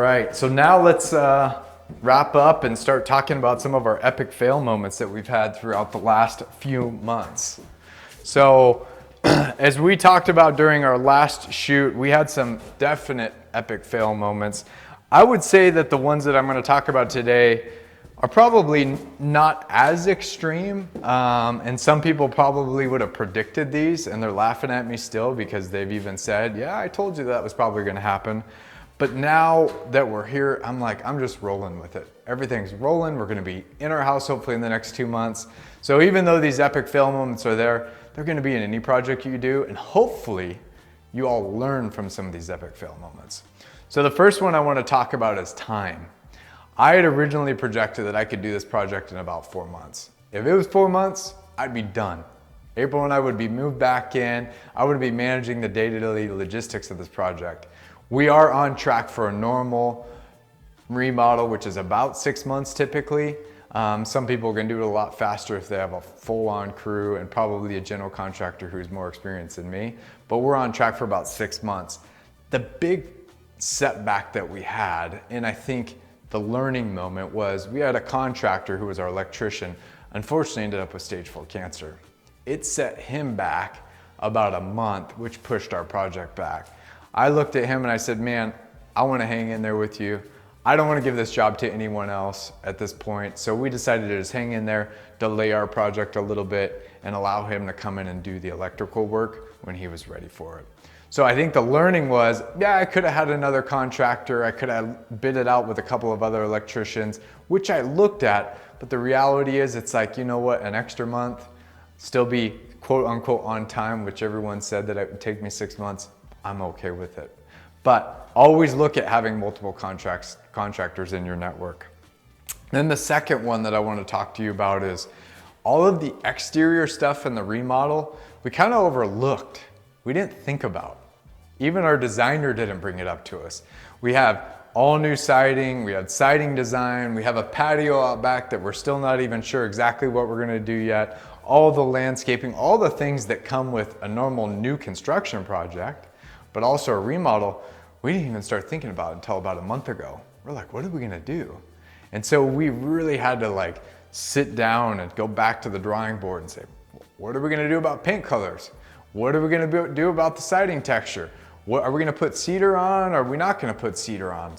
right, so now let's wrap up and start talking about some of our epic fail moments that we've had throughout the last few months. So as we talked about during our last shoot, we had some definite epic fail moments. I would say that the ones that I'm going to talk about today are probably not as extreme, and some people probably would have predicted these, and they're laughing at me still because they've even said, yeah, I told you that was probably going to happen. But now that we're here, I'm just rolling with it. Everything's rolling. We're gonna be in our house hopefully in the next 2 months. So even though these epic fail moments are there, they're gonna be in any project you do, and hopefully you all learn from some of these epic fail moments. So the first one I wanna talk about is time. I had originally projected that I could do this project in about 4 months. If it was 4 months, I'd be done. April and I would be moved back in. I would be managing the day-to-day logistics of this project. We are on track for a normal remodel, which is about 6 months typically. Some people can do it a lot faster if they have a full-on crew and probably a general contractor who's more experienced than me, but we're on track for about 6 months. The big setback that we had, and I think the learning moment, was we had a contractor who was our electrician, unfortunately ended up with stage 4 cancer. It set him back about a month, which pushed our project back. I looked at him and I said, man, I want to hang in there with you. I don't want to give this job to anyone else at this point. So we decided to just hang in there, delay our project a little bit, and allow him to come in and do the electrical work when he was ready for it. So I think the learning was, yeah, I could have had another contractor. I could have bid it out with a couple of other electricians, which I looked at. But the reality is, it's like, you know what, an extra month, still be quote unquote on time, which everyone said that it would take me 6 months. I'm okay with it. But always look at having multiple contractors in your network. Then the second one that I want to talk to you about is all of the exterior stuff in the remodel, we kind of overlooked. We didn't think about. Even our designer didn't bring it up to us. We have all new siding, we had siding design, we have a patio out back that we're still not even sure exactly what we're gonna do yet, all the landscaping, all the things that come with a normal new construction project, but also a remodel, we didn't even start thinking about it until about a month ago. We're like, what are we gonna do? And so we really had to sit down and go back to the drawing board and say, what are we gonna do about paint colors? What are we gonna do about the siding texture? What, are we gonna put cedar on? Or are we not gonna put cedar on?